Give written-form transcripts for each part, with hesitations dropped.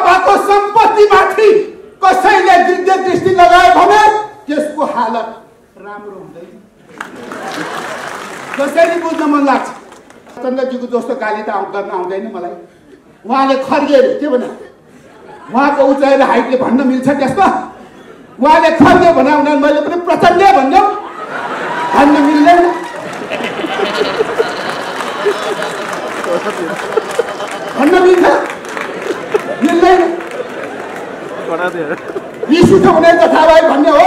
नेकपाको सम्पत्तिमाथि कसैले दिव्य दृष्टि लगायो भने त्यसको हालत राम्रो हुँदैन। जसरी बुझ्न मन लाग्छ। चन्द्रजीको जस्तो गाली त गर्न आउँदैन मलाई। उहाँले खर्गे के भने उहाँको उचाइ र हाइटले भन्न मिल्छ त्यस्तो? उहाँले खर्गे भने मैले पनि प्रचण्डे भन्न मिल्दैन। भन्न मिल्छ मिल्दैन। रिस उठ्यो भने जथाभाइ भन्ने हो।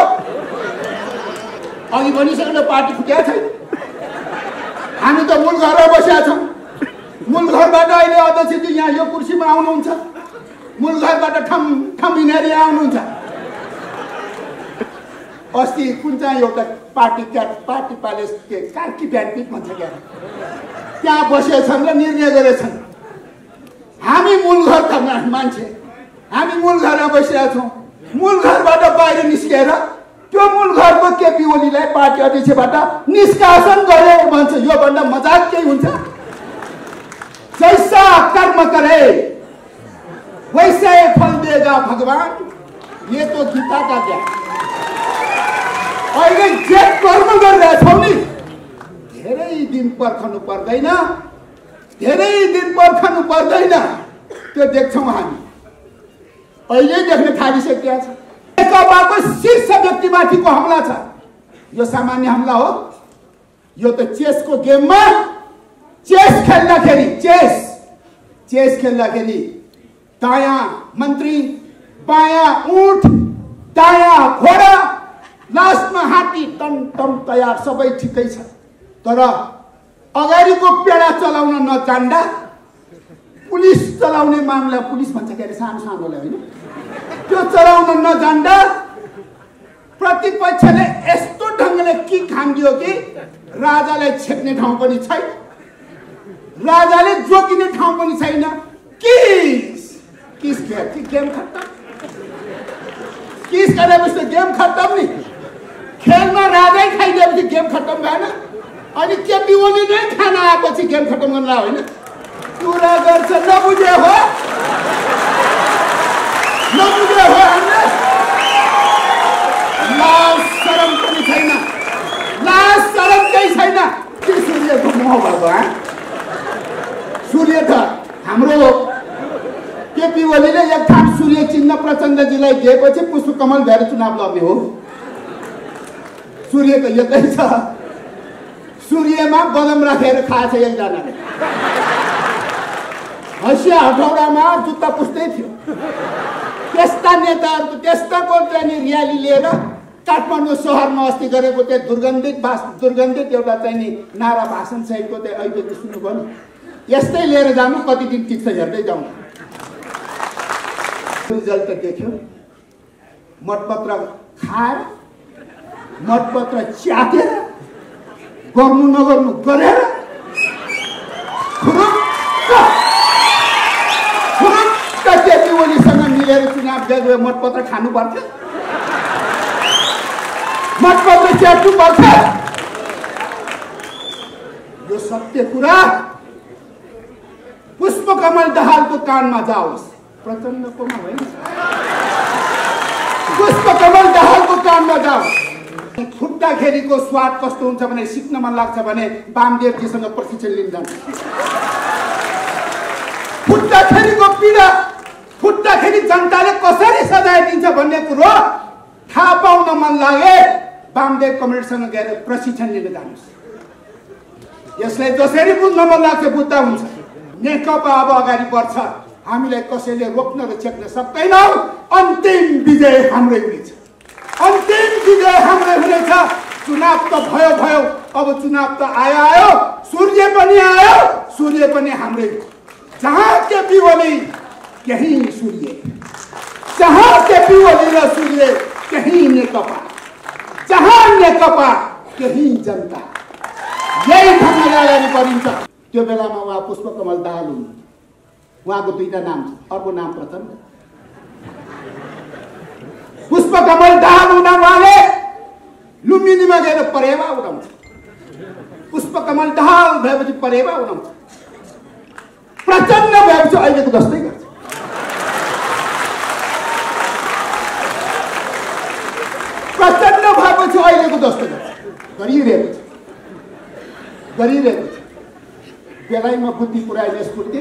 अघि भनिसकेर पार्टी फुटेको छैन। हामी त मूल घरमा बसेका छौँ। मूल घरबाट अहिले अध्यक्षजी यहाँ यो कुर्सीमा आउनुहुन्छ। मूल घरबाट ठम हिँडेर आउनुहुन्छ। अस्ति कुन चाहिँ एउटा पार्टी प्यालेस कार्की ब्यान्पिट भन्छ क्या, त्यहाँ बसेछन् र निर्णय गरेछन् हामी मूल घरका मान्छे, हामी मूल घरमा बसिरहेका छौँ। मूल घरबाट बाहिर निस्केर त्यो मूल घरको केपी ओलीलाई पार्टी अध्यक्षबाट निष्कासन गरे भन्छ। यो भन्दा मजाक केही हुन्छ? जैसा कर्म करे वैसे फल देगा भगवान, ये तो गीता का क्या। अहिले जे कर्म गरिरहेछौ नि धेरै दिन पर्खनु पर्दैन, धेरै दिन पर्खनु पर्दैन। त्यो देख्छौँ हामी, अहिले देख्न थालिसकेका छ। नेकपाको शीर्ष व्यक्तिमाथिको हमला छ। यो सामान्य हमला हो? यो त चेसको गेममा चेस खेल्दाखेरि दायाँ मन्त्री, बायाँ ऊँट, दायाँ घोडा, लास्टमा हात्ती, टम तयार, सबै ठिकै छ। तर अगाडिको पेडा चलाउन नजान्दा पुलिस चलाउने मामला, पुलिस भन्छ के अरे सानोलाई होइन, त्यो चलाउन नजान्दा प्रतिपक्षले यस्तो ढङ्गले किक हान्दियो कि राजालाई छेक्ने ठाउँ पनि छैन, राजाले जोगिने ठाउँ पनि छैन। किस गेम खत्तम। किस गरेपछि गेम खत्तम नि। खेलमा राजै खाइदिएपछि गेम खत्तम भएन। अनि केपी ओली नै खाना आएपछि गेम खत्तम गर्न होइन। कुरा गर्छ नबुझे हो हामीले। लाज शरम पनि छैन, लाज शरम केही छैन। के सूर्यको मोह भएको? सूर्य त हाम्रो केपी ओलीले एक थान सूर्य चिन्ह प्रचण्डजीलाई दिएपछि पुष्पकमल भएर चुनाव लड्ने हो। सूर्य त यतै छ। सूर्यमा बदम राखेर खाएछ एकजनाले। हँसिया हटौडामा जुत्ता पुस्दै थियो। त्यस्ता नेताहरूको त्यस्ताको चाहिँ र्याली लिएर काठमाडौँ सहरमा अस्ति गरेको त्यो दुर्गन्धित एउटा चाहिँ नारा भाषण सहितको त्यो अहिले सुन्नुभयो नि। यस्तै लिएर जानु, कति दिन टिक्छ हेर्दै जाउँ। रिजल्ट त देख्यो। मतपत्र खाएर, मतपत्र च्यातेर, गर्नु नगर्नु गरेर केपी ओलीसँग मिलेर चुनाव दिए मतपत्र खानु पर्थ्यो, मतपत्र च्यात्नु पर्थ्यो। यो सत्य कुरा पुष्पकमल दाहालको कानमा जाओस्, प्रचण्डकोमा होइन। पुष्पकमल दाहालको कानमा जाओस्। फुट्टाखेरिको स्वाद कस्तो हुन्छ भने सिक्न मन लाग्छ भने वामदेवजीसँग प्रशिक्षण लिन जान्छ। फुट्टाखेरिको पीडा, फुट्टाखेरि जनताले कसरी सजाय दिन्छ भन्ने कुरो थाहा पाउन मन लागे वामदेव कमरेडसँग गएर प्रशिक्षण लिन जानुहोस्। यसलाई जसरी बुझ्न मन लाग्छ बुझ्दा हुन्छ। नेकपा अब अगाडि बढ्छ, हामीलाई कसैले रोक्न र छेक्न सक्दैनौँ। अन्तिम विजय हाम्रै हुनेछ, अन्तिम विजय हाम्रै हुनेछ। चुनाव त भयो, अब चुनाव त आयो, सूर्य पनि आयो, सूर्य पनि हाम्रै। जहाँ केपी ओली त्यहीँ सूर्य, जहाँ केपी ओली र सूर्य त्यहीँ नेकपा, जहाँ नेकपा त्यहीँ जनता। यही ढङ्गले अगाडि बढिन्छ। त्यो बेलामा उहाँ पुष्पकमल दाहाल हुनु। उहाँको दुईटा नाम छ, अर्को नाम प्रचण्ड। पुष्पकमल दाहाल हुँदा उहाँले लुम्बिनीमा गएर परेवा उडाउँछ। पुष्पकमल दाहाल भएपछि परेवा उडाउँछ। प्रचण्ड भएपछि अहिलेको जस्तै गर्छ। नभएपछि अहिलेको जस्तो गरिरहेको छ बेलायमा बुद्धि पुऱ्याइने स्फूर्ति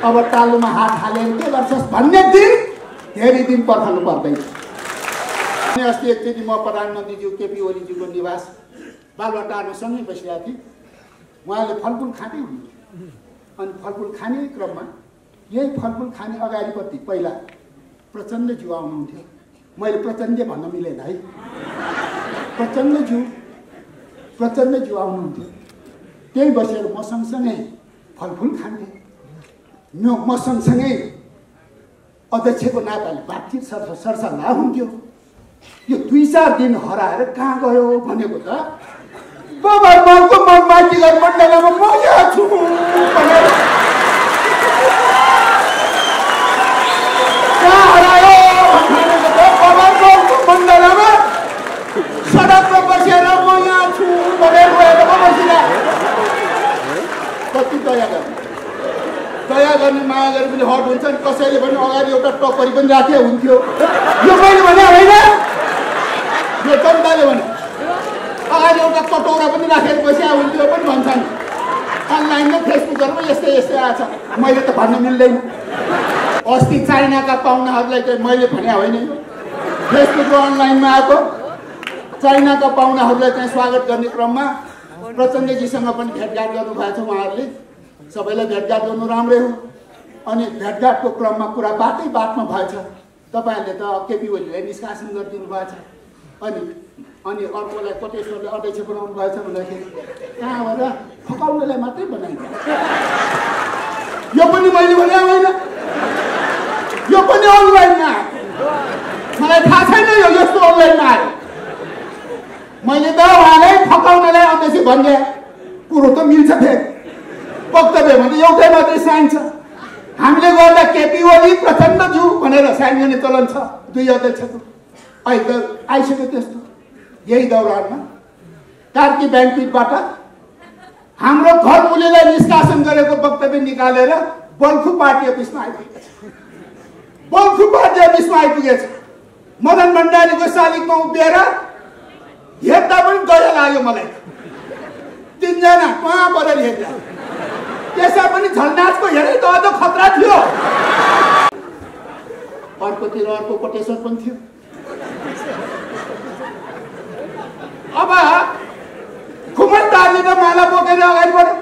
अब तालुमा हात हालेर के गर्छस् भन्ने दिन धेरै दिन पर्खनु पर्दैन। अस्ति एकचोटि म प्रधानमन्त्रीज्यू केपी ओलीज्यूको निवास बालुवाटारमा सँगै बसिरहेको थिएँ। उहाँले फलफुल खाँदै हुनुहुन्थ्यो अनि फलफुल खाने क्रममा यही फलफुल खाने अगाडिपट्टि पहिला प्रचण्डज्यू आउनुहुन्थ्यो। मैले प्रचण्ड भन्न मिलेन है, प्रचण्डज्यू आउनुहुन्थ्यो। त्यही बसेर म सँगसँगै फलफुल खान्थे। म सँगसँगै अध्यक्षको नाताले बातचित सरसल्लाह हुन्थ्यो। यो 2-4 दिन हराएर कहाँ गयो भनेको त बाबा मनको मनमाइतीगर मण्डलमा म यहाँ छु भनेर कहाँ हरायो भनेको त बाबा मनको मण्डलमा सडकमा बसेर म यहाँ छु भनेर गएर बसिरहेको। कति दया गर्ने माया गरे पनि हट हुन्छ नि। कसैले पनि अगाडि एउटा टपरी पनि राखे हुन्थ्यो। यो मैले भने होइन, यो जनताले भने अगाडि एउटा कटौरा पनि राखेर बसिया हुन्थ्यो पनि भन्छन्। अनलाइनमा फेसबुकहरूमा यस्तै आएछ। मैले त भन्न मिल्दैन। अस्ति चाइनाका पाहुनाहरूलाई चाहिँ मैले भने होइन, फेसबुक र अनलाइनमा आएको चाइनाका पाहुनाहरूलाई चाहिँ स्वागत गर्ने क्रममा प्रचण्डजीसँग पनि भेटघाट गर्नुभएको छ। उहाँहरूले सबैलाई भेटघाट गर्नु राम्रै हो। अनि भेटघाटको क्रममा कुरा बातमा भएछ। तपाईँहरूले त केपी ओलीलाई निष्कासन गरिदिनु भएको छ अनि अर्कोलाई कोटेश्वरले अध्यक्ष बनाउनु भएछ भन्दाखेरि कहाँबाट फकाउनलाई मात्रै बनाइन्छ। यो पनि मैले भने होइन, यो पनि अनलाइनमा आयो। मलाई थाहा छैन यो यस्तो अनलाइनमा आयो। मैले त उहाँलाई फकाउनलाई अध्यक्ष भन्ने कुरो त मिल्छ फेरि। वक्तव्य भने एउटै मात्रै साइन छ। हामीले गर्दा केपी ओली प्रचण्डज्यू भनेर साइन गर्ने चलन छ 2 अध्यक्षको। अहिले त आइसक्यो त्यस्तो। यही दौरानमा कार्की ब्याङ्कबाट हाम्रो घर मूल्यलाई निष्कासन गरेको वक्तव्य निकालेर बल्खु पार्टी अफिसमा आइपुगेछ। मदन भण्डारीको शालिगमा उभिएर हेर्दा पनि दया लाग्यो मलाई। 3 जना कहाँ परेर हेर्दा त्यसै पनि झन्डाजको हेरे त अझ खतरा थियो। अर्कोतिर अर्को कोटेश्वर पनि थियो। अब खुमलदारले त माला बोकेर अगाडि बढ्यो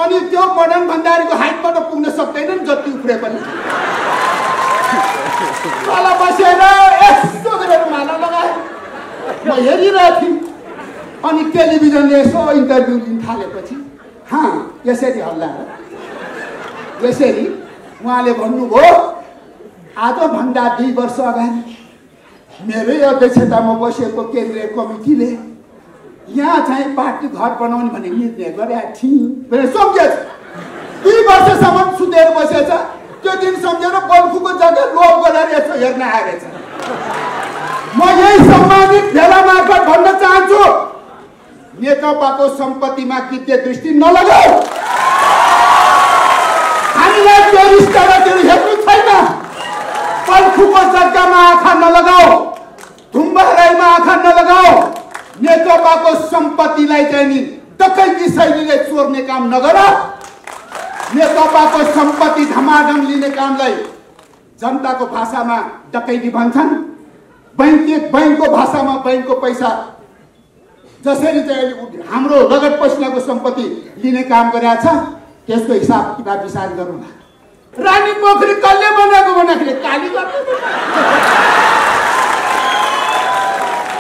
अनि त्यो मदन भण्डारीको हाइटबाट पुग्न सक्दैन नि जति उफ्रे पनि। तल बसेर यस्तो गरेर माला लगायो। म हेरिरहेको थिएँ। अनि टेलिभिजनले यसो इन्टरभ्यू लिन थालेपछि यसरी हल्ला यसरी उहाँले भन्नुभयो आजभन्दा 2 वर्ष अगाडि मेरै अध्यक्षतामा बसेको केन्द्रीय कमिटीले यहाँ चाहिँ पार्टी घर बनाउने भन्ने निर्णय गरेका थियौँ भनेर सम्झेछ। 2 वर्षसम्म सुतेर बसेछ। त्यो दिन सम्झेर बल्खुको जग्गा लोभ गरेर यसो हेर्न आएछ। म यही सम्मानित भेला मार्फत भन्न चाहन्छु, नेकपाको सम्पत्तिमा कित्ते दृष्टि नलगाऊ। हामीलाई टुरिस्टहरू हेर्नु छैन। बल्खुको जग्गामा आँखा नलगाऊ, धुम्बाराईमा आँखा नलगाऊ। नेकपाको सम्पत्तिलाई चाहिँ नि डकैती शैलीले चोर्ने काम नगर। नेकपाको सम्पत्ति धमाधम लिने कामलाई जनताको भाषामा डकैती भन्छन्। बैंकको भाषामा बैंकको पैसा जसरी चाहिँ हाम्रो लगत पसिनाको सम्पत्ति लिने काम गरेका छ त्यसको हिसाब किताब विचार गरौँला। रानी पोखरी कसले बनाएको भन्दाखेरि काली गर्ने।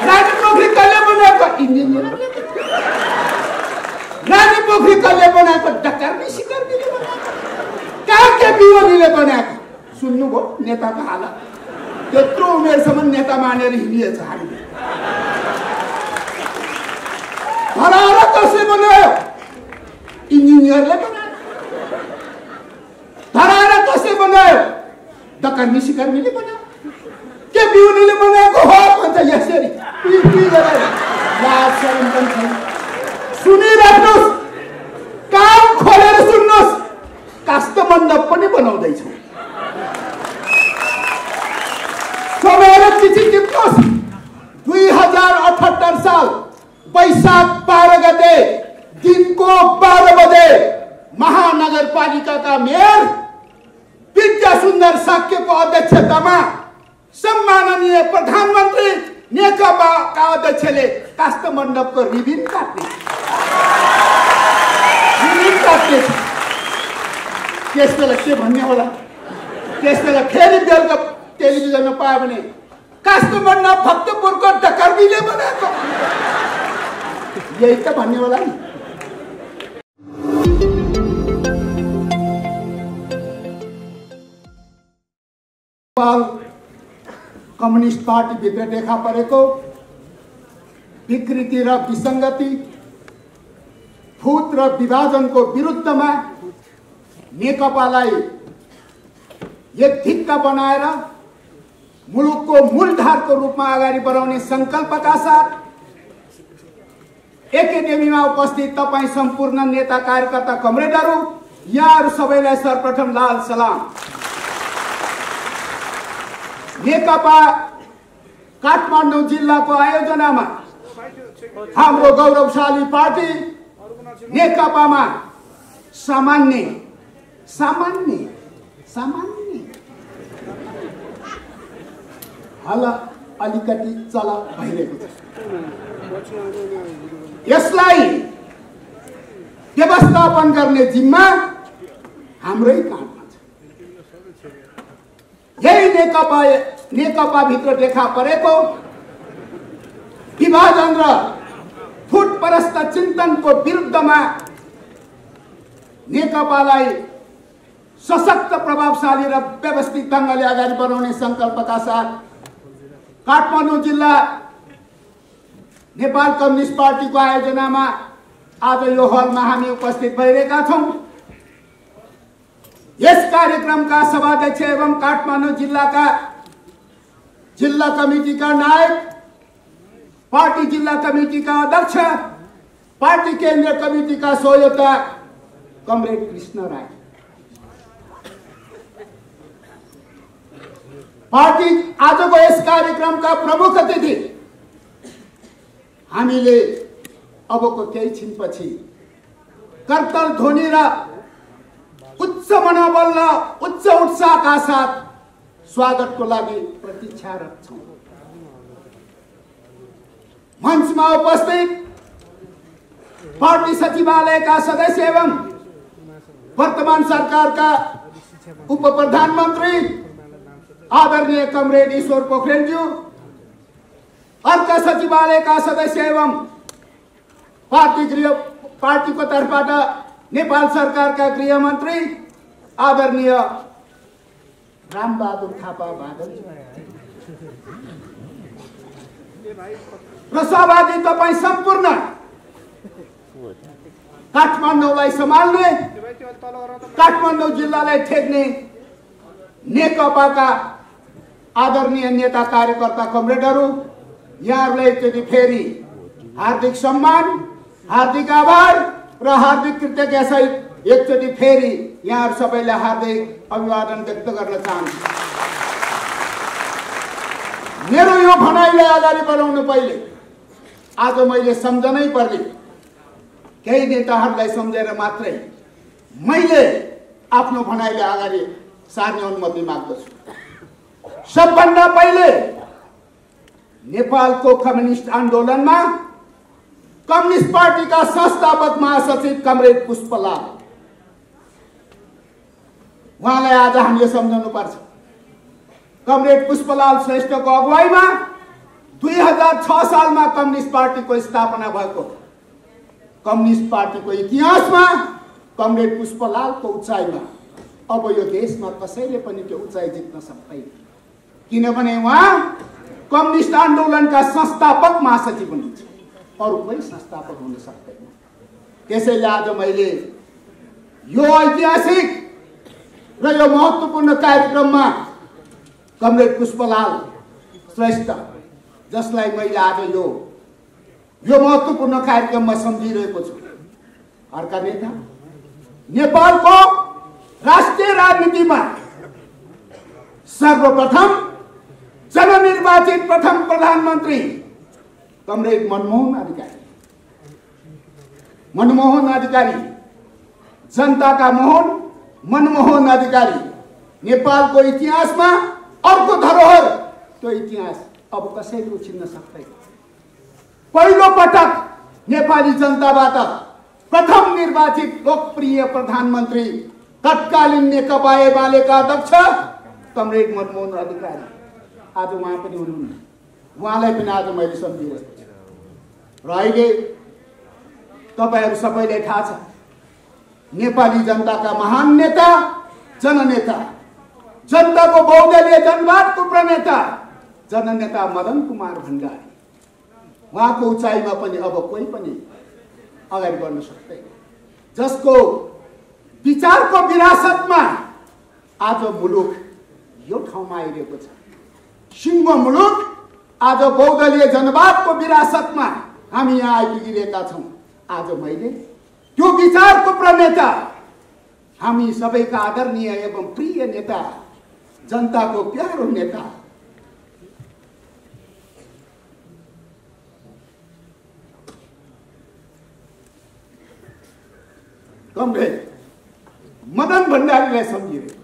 रानी पोखरी कसले बनाएको इन्जिनियर। रानी पोखरी कसले बनाएको डकर्मी सिकर्मीले बनाएको। कहाँ केपी ओलीले बनाएको। सुन्नुभयो नेताको हालत। त्यत्रो उमेरसम्म नेता मानेर हिँडिएछ हामीले। धराएर कसले बनायो। इन्जिनियरले बनायो। धराएर कसले बनायो। डकर्मी सिकर्मीले बनायो। केपी ओलीले बनाएको हो भन्छ यसरी। सुनिराख्नुहोस्, कान खोलेर सुन्नुहोस्। काष्ठ मण्डप पनि बनाउँदैछौँ। समयले चिठी टिप्नुहोस्। नगरपालिकाका मेयर विद्या सुन्दर साक्यको अध्यक्षतामा सम्माननीय प्रधानमन्त्री नेकपाका अध्यक्षले काष्ठमण्डपको रिबिन काट्ने त्यस बेला के भन्ने होला? त्यस बेला फेरि बेलुका टेलिभिजनमा पायो भने काष्ठमण्डप भक्तपुरको डकर्मीले बनाएको, यही त भन्ने होला नि। कम्युनिस्ट पार्टी भित्र देखा परेको विकृति र विसङ्गति, फुट र विभाजनको विरुद्धमा नेकपालाई एक धिक्का बनाएर मुलुकको मूलधारको रूपमा अगाडि बढाउने संकल्पका साथ एकाडेमीमा उपस्थित तपाईं सम्पूर्ण नेता कार्यकर्ता कमरेडहरू, यहाँहरू सबैलाई सर्वप्रथम लाल सलाम। नेकपा काठमाडौँ जिल्लाको आयोजनामा हाम्रो गौरवशाली पार्टी नेकपामा सामान्य हल्ला अलिकति चला भइरहेको छ। यसलाई व्यवस्थापन गर्ने जिम्मा हाम्रै काँधमा छ। यही नेकपा भित्र देखा परेको विभाजन र फुटपरस्त चिन्तनको विरुद्धमा नेकपालाई सशक्त, प्रभावशाली र व्यवस्थित ढङ्गले अगाडि बढाउने संकल्पका साथ काठमाडौँ जिल्ला नेपाल कम्युनिस्ट पार्टीको आयोजनामा आज यो हलमा हामी उपस्थित भइरहेका छौं। यस कार्यक्रमका सभाध्यक्ष एवं काठमाडौँ जिल्लाका जिल्ला कमिटीका नायक, पार्टी जिल्ला कमिटीका अध्यक्ष, पार्टी केन्द्रीय कमिटीका सहयोगता कमरेड कृष्ण राई, पार्टी आजको यस कार्यक्रमका प्रमुख अतिथि, हामीले अबको केही छिनपछि करतल ध्वनि र उच्च मनोबल र उच्च उत्साहका साथ स्वागतको लागि प्रतीक्षारत छौं। मञ्चमा उपस्थित पार्टी सचिवालयका सदस्य एवं वर्तमान सरकारका उप प्रधानमन्त्री आदरणीय कमरेड ईश्वर पोखरेलज्यू, अर्का सचिवालयका सदस्य एवं पार्टीको तर्फबाट नेपाल सरकारका गृहमन्त्री आदरणीय रामबहादुर थापा बादल र सहभागी तपाईं सम्पूर्ण काठमाडौँलाई सम्हाल्ने, काठमाडौँ जिल्लालाई ठेक्ने नेकपाका आदरणीय नेता कार्यकर्ता कमरेडहरू, यहाँहरूलाई एकचोटि फेरि हार्दिक सम्मान, हार्दिक आभार र हार्दिक कृतज्ञता सहित एकचोटि फेरि यहाँहरू सबैलाई हार्दिक अभिवादन व्यक्त गर्न चाहन्छु। मेरो यो भनाइलाई अगाडि बढाउनु पहिले आज मैले सम्झनै पर्ने केही नेताहरूलाई सम्झेर मात्रै मैले आफ्नो भनाइलाई अगाडि सार्ने अनुमति माग्दछु। सबभन्दा पहिले नेपालको कम्युनिस्ट आन्दोलनमा कम्युनिस्ट पार्टीका संस्थापक महासचिव कमरेड पुष्पलाल, उहाँलाई आज हामीले सम्झाउनु पर्छ। कमरेड पुष्पलाल श्रेष्ठको अगुवाईमा 2006 सालमा कम्युनिस्ट पार्टीको स्थापना भएको, कम्युनिस्ट पार्टीको इतिहासमा कमरेड पुष्पलालको उचाइमा अब यो देशमा कसैले पनि त्यो उचाइ जित्न सक्दैन, किनभने उहाँ कम्युनिस्ट आन्दोलनका संस्थापक महासचिव हुनुहुन्छ, अरू कोही संस्थापक हुन सक्दैन। त्यसैले आज मैले यो ऐतिहासिक र यो महत्त्वपूर्ण कार्यक्रममा कमरेड पुष्पलाल श्रेष्ठ, जसलाई मैले आज यो महत्त्वपूर्ण कार्यक्रममा सम्झिरहेको छु, अर्का नेता, नेपालको राष्ट्रिय राजनीतिमा सर्वप्रथम जननिर्वाचित प्रथम प्रधानमन्त्री कमरेड मनमोहन अधिकारी, जनताका मोहन, मनमोहन अधिकारी नेपालको इतिहासमा अर्को धरोहर। त्यो इतिहास अब कसैले उछिन्न सक्दैन। पहिलो पटक नेपाली जनताबाट प्रथम निर्वाचित लोकप्रिय प्रधानमन्त्री तत्कालीन नेकपा एमालेका अध्यक्ष कमरेड मनमोहन अधिकारी आज उहाँ पनि हुनुहुन्न। उहाँलाई पनि आज मैले सम्झिरहेको छु। र अहिले तपाईहरु सबैलाई थाहा छ, नेपाली जनताका महान नेता, जननेता, जनताको बहुदलीय जनवादको प्रणेता जननेता मदन कुमार भण्डारी, उहाँको उचाइमा पनि अब कोही पनि अगाडि बढ्न सक्दैन। जसको विचारको विरासतमा आज मुलुक यो ठाउँमा आइरहेको छ। सिंह मुलुक आज बहुदलीय जनवादको विरासतमा हामी यहाँ आइपुगिरहेका छौँ। आज मैले त्यो विचारको प्रणेता, हामी सबैका आदरणीय एवं प्रिय नेता, जनताको प्यारो नेता कमरेड मदन भण्डारीलाई सम्झिरहेको।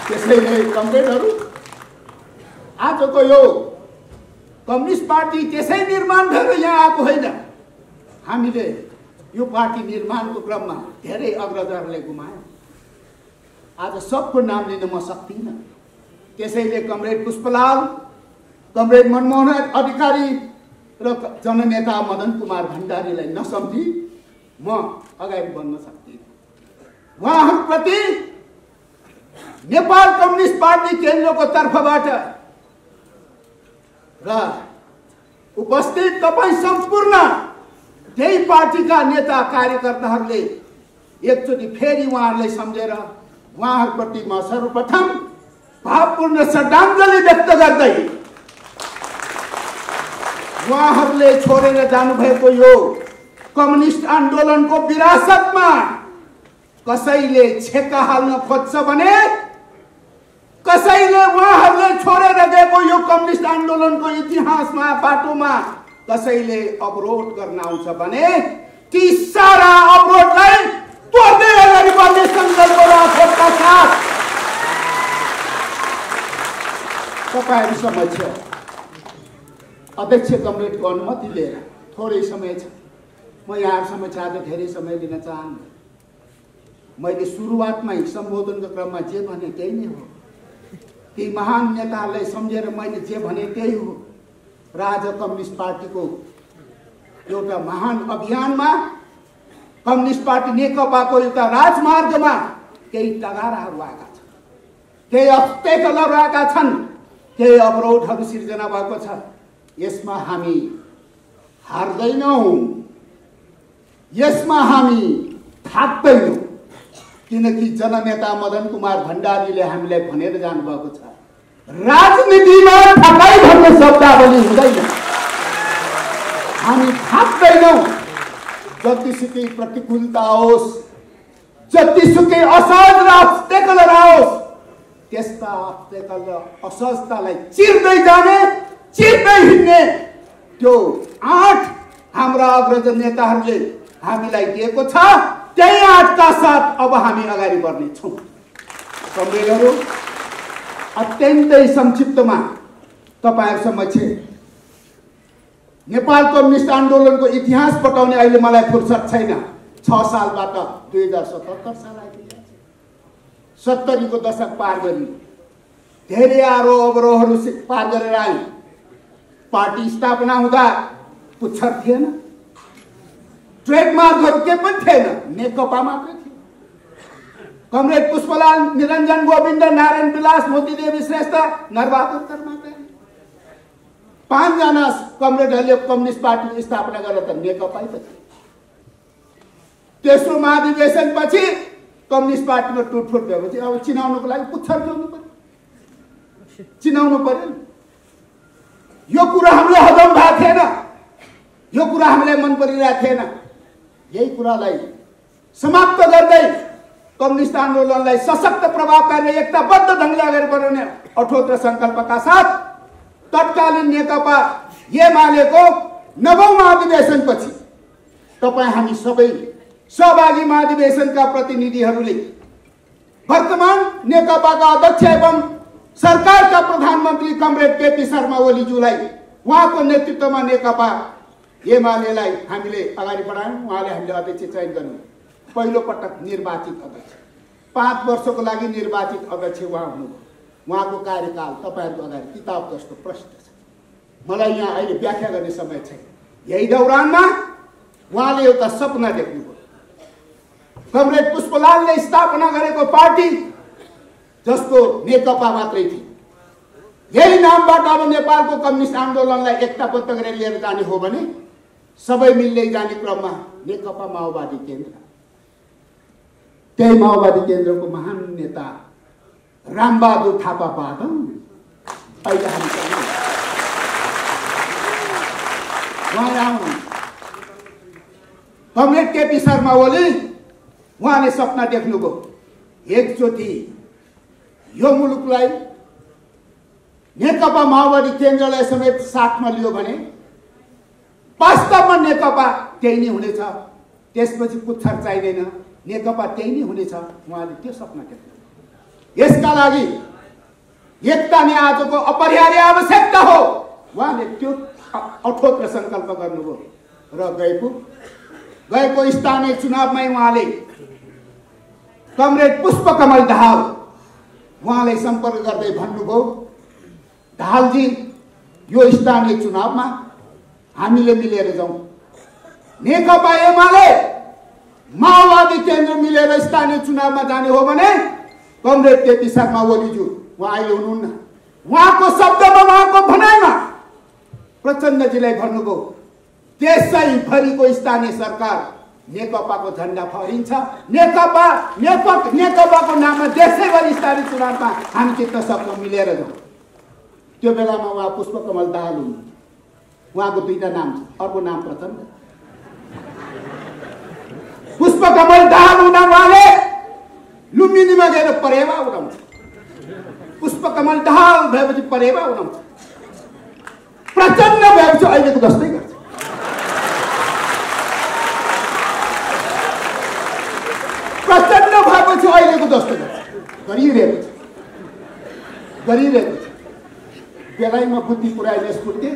त्यसैले कमरेडहरू, आजको यो कम्युनिस्ट पार्टी त्यसै निर्माण भएर यहाँ आएको होइन। हामीले यो पार्टी निर्माणको क्रममा धेरै अग्रजहरूले गुमायौँ। आज सबको नाम लिन म सक्दिनँ। त्यसैले कमरेड पुष्पलाल, कमरेड मनमोहन अधिकारी र जननेता मदन कुमार भण्डारीलाई नसम्झी म अगाडि बढ्न सक्दिनँ। उहाँहरूप्रति नेपाल कम्युनिस्ट पार्टी केन्द्रको तर्फबाट र उपस्थित तपाईँ सम्पूर्ण त्यही पार्टीका नेता कार्यकर्ताहरूले एकचोटि फेरि उहाँहरूलाई सम्झेर उहाँहरूप्रति म सर्वप्रथम भावपूर्ण श्रद्धाञ्जली व्यक्त गर्दै उहाँहरूले छोडेर जानुभएको यो कम्युनिस्ट आन्दोलनको विरासतमा कसैले छेका हाल्न खोज्छ भने, कसैले उहाँहरूले छोडेर गएको यो कम्युनिस्ट आन्दोलनको इतिहासमा बाटोमा कसैले अवरोध गर्न आउँछ भने ती सारा अवरोधलाई तोड्दै अगाडि बढ्ने संकल्प र आफतका साथ तपाईहरु समक्ष अध्यक्ष कमरेडको अनुमति लिएर थोरै समय छ। म यहाँ समक्ष आज धेरै समय लिन चाहन्न। मैले सुरुवातमै सम्बोधनको क्रममा जे भने त्यही नै हो। ती महान नेताहरूलाई सम्झेर मैले जे भने त्यही हो। र आज कम्युनिस्ट पार्टीको एउटा महान अभियानमा कम्युनिस्ट पार्टी नेकपाको एउटा राजमार्गमा केही टगाराहरू आएका छन्, केही अब्स्टेकलहरू आएका छन्, केही अवरोधहरू सिर्जना भएको छ। यसमा हामी हार्दैनौँ, यसमा हामी थाक्दैनौँ, किनकि जननेता मदन कुमार भण्डारीले हामीलाई भनेर जानुभएको छ, राजनीतिमा ठकाइ भन्ने शब्दावली हुँदैन। हामी थाक्दैनौँ। जतिसुकै प्रतिकूलता आओस्, जतिसुकै असहज र अब्स्टेकलहरू आओस्, त्यस्ता अब्स्टेकल र असहजतालाई चिर्दै जाने, चिर्दै हिँड्ने त्यो आँट हाम्रा अग्रज नेताहरूले हामीलाई दिएको छ। त्यही आँटका साथ अब हामी अगाडि बढ्नेछौँ। कमरेडहरू, अत्यन्तै संक्षिप्तमा तपाईहरु समक्ष नेपाल कम्युनिस्ट आन्दोलनको इतिहास बताउने अहिले मलाई फुर्सद छैन। 6 सालबाट 2077 साल आइपुग्यो। 70 को दशक पार गरी धेरै आरोह अवरोहहरू पार गरेर आयो। पार्टी स्थापना हुँदा पुच्छर थिएन, ट्रेडमार्कहरू के पनि थिएन, नेकपा मात्रै थियो। कमरेड पुष्पलाल, निरञ्जन गोविन्द, नारायण विलास, मोतीदेवी श्रेष्ठ, नरबहादुर कर्माकर, 5 जना कमरेडहरूले कम्युनिस्ट पार्टी स्थापना गरेर त नेकपा त थियो। तेस्रो महाधिवेशन पछि कम्युनिस्ट पार्टीमा टुटफुट भएपछि अब चिनाउनुको लागि पुच्छर जोड्नु पर्यो, चिनाउनु पर्यो। यो कुरा हामीले हजम भएको थिएन, यो कुरा हामीलाई मन परिरहेको थिएन। यही कुरालाई समाप्त गर्दै कम्युनिस्ट आन्दोलनलाई सशक्त प्रभाव पार्ने, एकताबद्ध ढङ्गले अगाडि बढाउने अठोट र सङ्कल्पका साथ तत्कालीन नेकपा एमालेको 9औं महाधिवेशनपछि तपाईँ हामी सबै सहभागी महाधिवेशनका प्रतिनिधिहरूले वर्तमान नेकपाका अध्यक्ष एवं सरकारका प्रधानमन्त्री कमरेड केपी शर्मा ओलीज्यूलाई उहाँको नेतृत्वमा नेकपा एमालेलाई हामीले अगाडि बढायौँ। उहाँले हामीले अध्यक्ष चयन गर्नु पहिलो पटक निर्वाचित अध्यक्ष 5 वर्षको लागि निर्वाचित अध्यक्ष उहाँ हुनुभयो। उहाँको कार्यकाल तपाईँहरूको अगाडि किताब जस्तो प्रष्ट छ। मलाई यहाँ अहिले व्याख्या गर्ने समय छैन। यही दौरानमा उहाँले एउटा सपना देख्नुभयो। कमरेड पुष्पलालले स्थापना गरेको पार्टी जसको नेकपा मात्रै थियो, यही नामबाट अब नेपालको कम्युनिस्ट आन्दोलनलाई एकताबद्ध गरेर लिएर जाने हो भने सबै मिल्दै जाने क्रममा नेकपा माओवादी केन्द्र, त्यही माओवादी केन्द्रको महान नेता रामबहादुर थापाबाट अहिले हामी कमरेड केपी शर्मा ओली उहाँले सपना देख्नुभयो एकचोटि यो मुलुकलाई नेकपा माओवादी केन्द्रलाई समेत साथमा लियो भने वास्तवमा नेकपा त्यही नै हुनेछ, त्यसपछि पुच्छर चाहिँदैन, नेकपा त्यही नै हुनेछ। उहाँले त्यो सपना देख्नुभयो। यसका लागि एकता नै आजको अपरिहार्य आवश्यकता हो। उहाँले त्यो अठोट संकल्प गर्नुभयो र गएको स्थानीय चुनावमै उहाँले कमरेड पुष्पकमल दाहाल उहाँले सम्पर्क गर्दै भन्नुभयो, दाहालजी यो स्थानीय चुनावमा हामीले मिलेर जाउँ। नेकपा एमाले माओवादी केन्द्र मिलेर स्थानीय चुनावमा जाने हो भने कमरेड केपी शर्मा ओलीज्यू उहाँ अहिले हुनुहुन्न, उहाँको शब्दमा उहाँको भनाइमा प्रचण्डजीलाई भन्नुभयो देशैभरिको स्थानीय सरकार नेकपाको झण्डा फहरिन्छ, नेकपाको नाममा देशैभरि स्थानीय चुनावमा हामी चित्त सक्छौँ, मिलेर जाउँ। त्यो बेलामा उहाँ पुष्पकमल दाहाल हुनुहुन्छ। उहाँको दुईटा नाम छ, अर्को नाम प्रचण्ड। पुष्पकमल दाहाल हुँदा उहाँले लुम्बिनीमा गएर परेवा उडाउँछ, पुष्पकमल दाहाल भएपछि परेवा उडाउँछ, प्रचण्ड भएपछि अहिलेको जस्तै गर्छ। प्रचण्ड भएपछि अहिलेको जस्तो गरिरहेको छ। बेलायमा बुद्धि पुऱ्याइने स्फूर्ति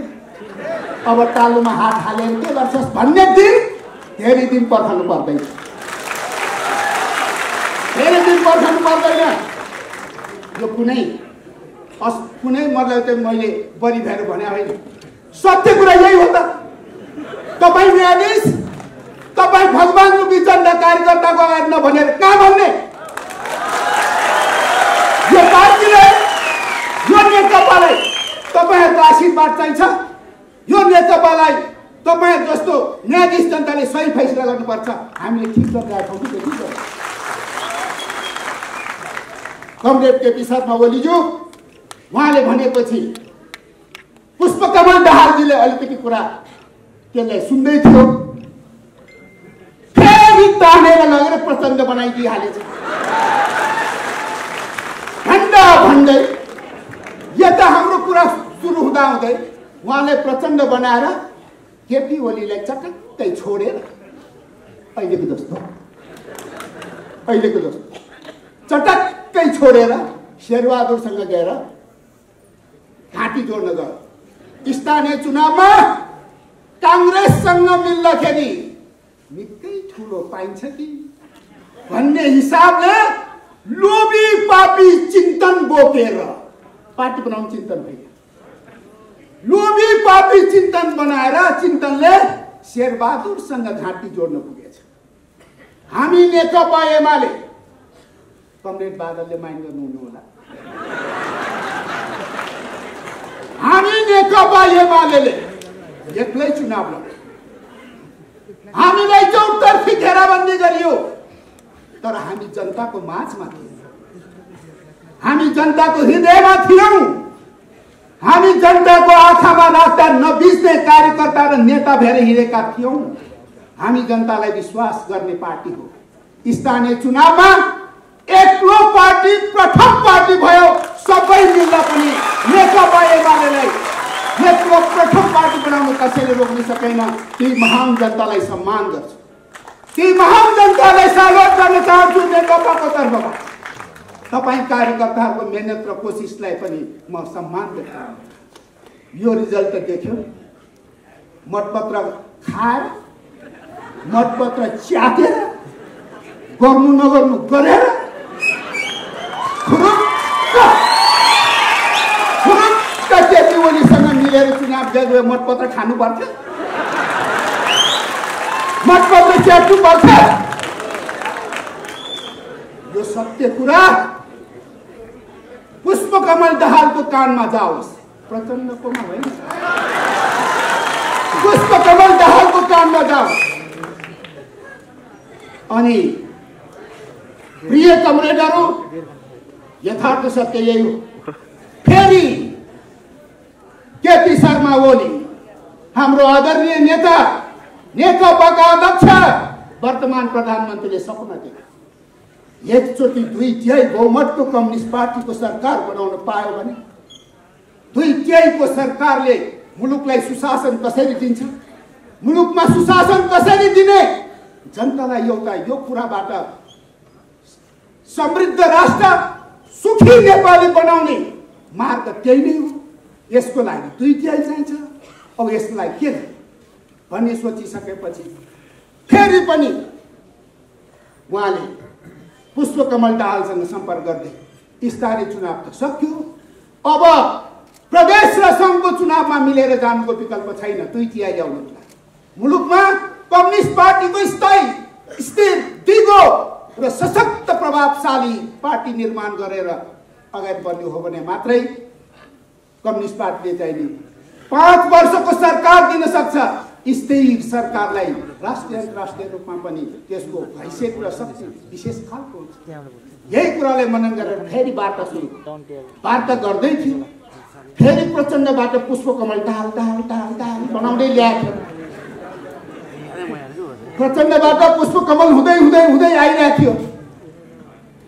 अब तालुमा हात हालेर के गर्छस् भन्ने दिन धेरै दिन पर्खनु पर्दैन। यो कुनै मतलब त मैले बढी भएर भने होइन, सत्य कुरा यही हो त। तपाईँ न्यायाधीश, तपाईँ भगवान रूपी जनता कार्यकर्ताको अगाडि नभनेर कहाँ भन्ने? यो पार्टीले, यो नेकपालाई तपाईँहरूको आशीर्वाद चाहिन्छ। यो नेकपालाई तपाईँ जस्तो न्यायाधीश जनताले सही फैसला गर्नुपर्छ। हामीले ठिक गरिरहेका छौँ कि ठिक गर्छौँ। कमरेड केपी शर्मा ओलीज्यू उहाँले भनेपछि पुष्पकमल दाहालजीले अलिकति कुरा त्यसलाई सुन्दै थियो, फेरि तानेर लगेर प्रचण्ड बनाइदिइहालेछ। भन्दै यता हाम्रो कुरा सुरु हुँदै उहाँले प्रचण्ड बनाएर केपी ओलीलाई चटक्कै छोडेर अहिलेको जस्तो चटक्कै छोडेर शेरबहादुरसँग गएर घाँटी जोड्न गयो। स्थानीय चुनावमा काङ्ग्रेससँग मिल्दाखेरि निकै ठुलो पाइन्छ कि भन्ने हिसाबले लोभी पापी चिन्तन बोकेर पार्टी बनाउने चिन्तन भयो। लोभी पापी चिन्तन बनाएर चिन्तनले शेरबहादुरसँग घाँटी जोड्न पुगेछ। हामी नेकपा एमाले, कमरेड बादलले माइन गर्नुहुन्न होला, हामी नेकपा एमालेले एक्लै चुनाव लड्यो। हामीलाई चौतर्फी घेराबन्दी गरियो, तर हामी जनताको माझमा थियौँ, हामी जनताको हृदयमा थियौँ, हामी जनताको आँखामा राख्दा नबिच्ने कार्यकर्ता र नेता भएर हिँडेका थियौँ। हामी जनतालाई विश्वास गर्ने पार्टी हो। स्थानीय चुनावमा एक्लो पार्टी प्रथम पार्टी भयो। सबै मिल्दा पनि नेकपा एमालेलाई एक्लो प्रथम पार्टी बनाउन कसैले रोक्न सकेन। ती महान जनतालाई सम्मान गर्छ। ती महान जनतालाई स्वागत गर्न चाहन्छु नेकपाको तर्फबाट। तपाईँ कार्यकर्ताहरूको मेहनत र कोसिसलाई पनि म सम्मान व्यक्त गर्छु। यो रिजल्ट त देख्यो, मतपत्र खाएर मतपत्र च्यातेर गर्नु नगर्नु गरेर केपी ओलीसँग मिलेर चुनाव गए मतपत्र खानु पर्थ्यो, मतपत्र च्यात्नु पर्थ्यो। यो सत्य कुरा पुष्पकमल दाहालको कानमा जाओस्, प्रचण्डकोमा होइन, पुष्पकमल दाहालको कानमा जाओस्। अनि प्रिय कमरेडहरू, यथार्थ सत्य यही हो। फेरि केपी शर्मा ओली हाम्रो आदरणीय नेता, नेकपाका अध्यक्ष, वर्तमान प्रधानमन्त्रीले सपना देखे एकचोटि 2/3 बहुमतको कम्युनिस्ट पार्टीको सरकार बनाउन पायो भने 2/3 को सरकारले मुलुकलाई सुशासन कसरी दिन्छ, मुलुकमा सुशासन कसरी दिने, जनतालाई एउटा यो कुराबाट समृद्ध राष्ट्र, सुखी नेपाली बनाउने मार्ग त्यही नै हो। यसको लागि 2/3 चाहिन्छ। अब यसलाई के भन्ने सोचिसकेपछि फेरि पनि उहाँले पुष्पकमल दाहालसँग सम्पर्क गर्दै स्तरीय चुनाव त सक्यो, अब प्रदेश र सङ्घको चुनावमा मिलेर जानुको विकल्प छैन। 2/3 ल्याउनुको लागि मुलुकमा कम्युनिस्ट पार्टीको स्थायी, स्थिर, दिगो र सशक्त प्रभावशाली पार्टी निर्माण गरेर अगाडि बढ्नु हो भने मात्रै कम्युनिस्ट पार्टीले चाहिँ नि 5 वर्षको सरकार दिन सक्छ। स्थिर सरकारलाई राष्ट्रिय अन्तर्राष्ट्रिय रूपमा पनि त्यसको हैसियत र शक्ति विशेष खालको हुन्छ। यही कुरालाई मनन गरेर फेरि वार्ता सुरु, वार्ता गर्दै थियो। फेरि प्रचण्डबाट पुष्पकमल दाहाल बनाउँदै ल्याएको, प्रचण्डबाट पुष्पकमल हुँदै आइरहेको थियो।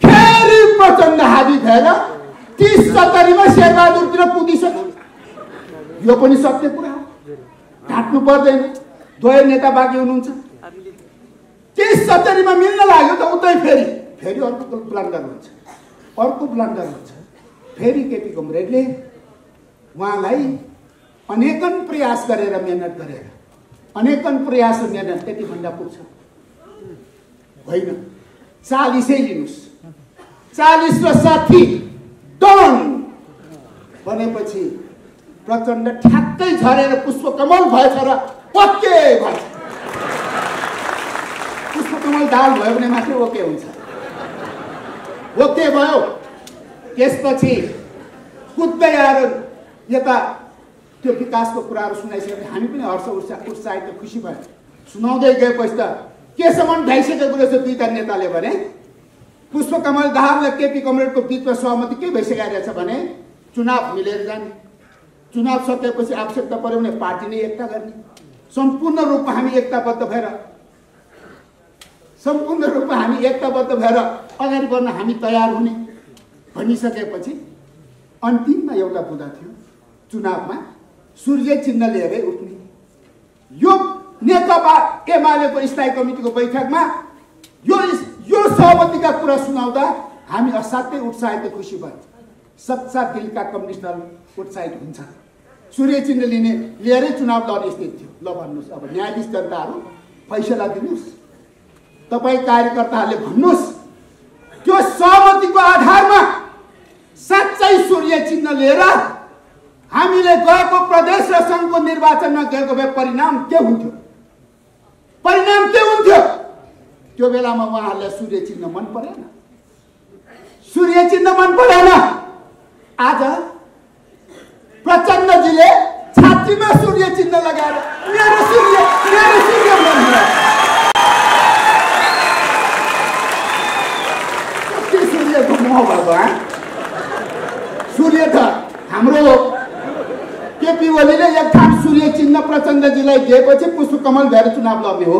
फेरि प्रचण्ड हाबी भएर 30-70 मा शेरबहादुरतिर पुगिसक्यो। यो पनि सत्य कुरा हो, ढाँट्नु पर्दैन। दुवै नेता बाँकी हुनुहुन्छ। 30-70 मा मिल्न लाग्यो त उतै फेरि अर्को ब्लन्डर हुन्छ। फेरि केपी कमरेडले उहाँलाई अनेकन प्रयास गरेर मेहनत गरेर त्यति भन्दा पुग्छ होइन, 40 लिनुहोस्, 40 र 60 डन भनेपछि प्रचण्ड ठ्याक्कै झरेर पुष्पकमल भएछ र ओके भन्छ। पुष्पकमल दाहाल भयो भने मात्रै ओके हुन्छ। ओके भयो, त्यसपछि कुद्दै आएर यता त्यो विकासको कुराहरू सुनाइसकेपछि हामी पनि हर्ष उत्साहित खुसी भयो। सुनाउँदै गएपछि त केसम्म भइसकेको रहेछ दुईटा नेताले भने पुष्पकमल दाहाल र केपी कमरेडको बिचमा सहमति के भइसकेको रहेछ भने चुनाव मिलेर जाने, चुनाव सकेपछि आवश्यकता पर्यो भने पार्टी नै एकता गर्ने, सम्पूर्ण रूपमा हामी एकताबद्ध भएर अगाडि बढ्न हामी तयार हुने भनिसकेपछि अन्तिममा एउटा बुँदा थियो, चुनावमा सूर्य चिन्ह लिएरै उठ्ने। यो नेकपा एमालेको स्थायी कमिटीको बैठकमा यो सहमतिका कुरा सुनाउँदा हामी असाध्यै उत्साहित खुसी भयौँ। सच्चा दिलका कम्युनिस्ट दल उत्साहित हुन्छ। सूर्य चिन्ह लिएरै चुनाव लड्ने स्थिति थियो। ल भन्नुहोस्, अब न्यायाधीश जनताहरू फैसला दिनुहोस्, तपाईँ कार्यकर्ताहरूले भन्नुहोस्, त्यो सहमतिको आधारमा साँच्चै सूर्य चिन्ह लिएर हामीले गएको प्रदेश र सङ्घको निर्वाचनमा गएको भए परिणाम के हुन्थ्यो? त्यो बेलामा उहाँहरूलाई सूर्य चिन्ह मन परेन। आज प्रचण्डजीले छातीमा सूर्य चिन्ह लगाएर मेरो सूर्य सूर्यको मोह भएको। सूर्य त हाम्रो केपी ओलीले एक ठाउँ सूर्य चिन्ह प्रचण्डजीलाई दिएपछि पुष्पकमल भएर चुनाव लड्ने हो।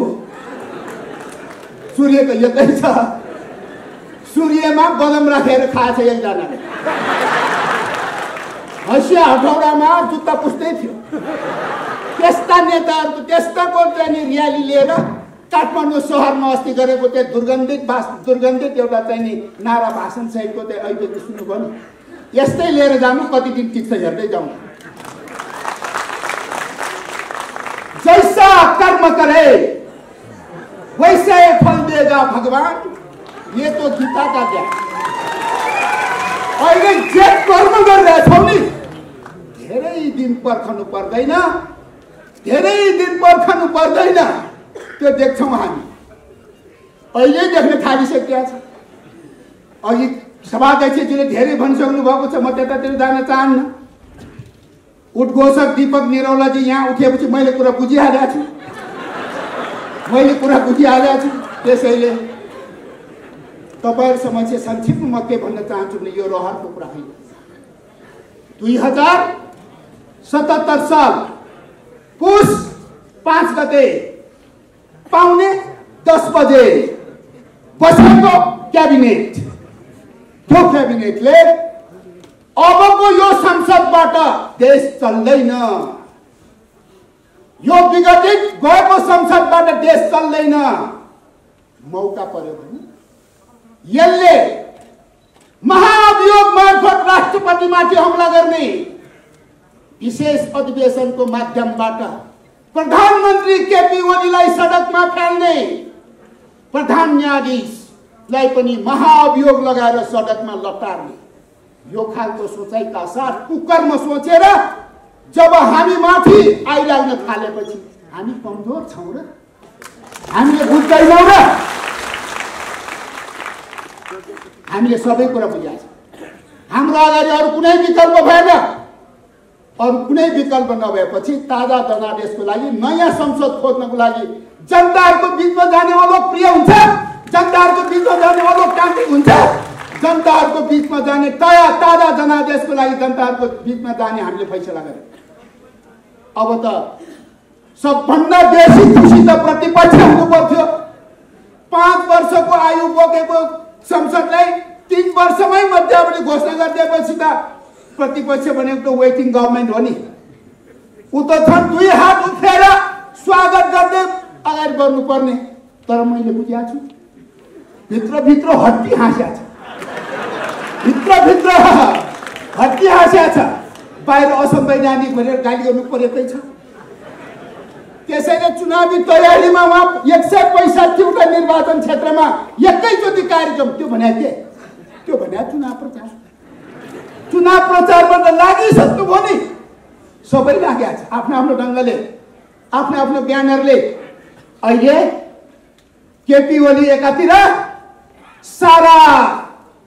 सूर्य त यतै छ, सूर्यमा बदम राखेर खाएछ एकजनाले, हँसिया हटौडामा जुत्ता पुस्दै थियो। त्यस्ता नेताहरूको त्यस्ताको र्याली लिएर काठमाडौँ सहरमा अस्ति गरेको त्यो दुर्गन्धित एउटा चाहिँ नि नारा भाषण सहितको त्यो अहिले सुन्नुभयो नि, यस्तै लिएर जानु, कति दिन टिक्छ हेर्दै जाउँ। जैसा कर्म करे वैसे फल देगा भगवान, ये तो गीता का ज्ञान। अहिले जे कर्म गरिरहेछौ नि धेरै दिन पर्खनु पर्दैन, धेरै दिन पर्खनु पर्दैन, त्यो देख्छौँ हामी। अहिले देख्न थालिसकेका छ। अघि सभाध्यक्षजीले धेरै भनिसक्नु भएको छ, म त्यतातिर जान चाहन्न। उद्घोषक दीपक निरौलाजी यहाँ उठेपछि मैले कुरा बुझिहालेको छु, त्यसैले तपाईहरु समक्ष संक्षिप्तमा के भन्न चाहन्छु भने यो रहरको कुरा होइन। 2077 साल पुस 5 गते पाउने 10 बजे बसेको क्याबिनेट, त्यो क्याबिनेटले अबको यो संसदबाट देश चल्दैन, यो विघटित गएको संसदबाट देश चल्दैन। मौका पर्यो भने यसले महाभियोग मार्फत राष्ट्रपतिमाथि हमला गर्ने, विशेष अधिवेशनको माध्यमबाट प्रधानमन्त्री केपी ओलीलाई सडकमा फाल्ने, प्रधान न्यायाधीशलाई पनि महाभियोग लगाएर सडकमा लटार्ने, यो खालको सोचाइका साथ कुकर्म सोचेर जब हामी माथि आइलाग्न थालेपछि हामी कमजोर छौँ र, हामीले बुझ्दैनौँ र। हामीले सबै कुरा बुझाएको छ। हाम्रो अगाडि अरू कुनै विकल्प भएन। अरू कुनै विकल्प नभएपछि ताजा जनादेशको लागि, नयाँ संसद खोज्नको लागि जनताहरूको बिचमा जाने अलोकप्रिय हुन्छ, जनताहरूको बिचमा जाने अलोकतान्त्रिक हुन्छ, जनताहरूको बिचमा जाने ताजा जनादेशको लागि जनताहरूको बिचमा जाने हामीले फैसला गर्यौं। अब त सबभन्दा बेसी खुसी त प्रतिपक्ष हुनु पर्थ्यो। 5 वर्षको आयु बोकेको संसदलाई 3 वर्षमै मध्यावधि घोषणा गरिदिएपछि त प्रतिपक्ष भनेको त वेटिङ गभर्नमेन्ट हो नि। उ त छन् 2 हात उठेर स्वागत गर्दै अगाडि बढ्नुपर्ने। तर मैले बुझेको छु भित्र हड्डी हाँस्या छ, भित्र हड्डी हाँस्या छ, बाहिर असंवैधानिक भनेर गाली गर्नु परेकै छ। त्यसैले चुनावी तयारीमा उहाँ 165 वटा निर्वाचन क्षेत्रमा एकैचोटि कार्यक्रम, त्यो भने के, त्यो भने चुनाव प्रचारमा त लागिसक्नुभयो नि, सबै लागेको छ आफ्नो ढङ्गले, आफ्नो ब्यानरले। अहिले केपी ओली एकातिर, सारा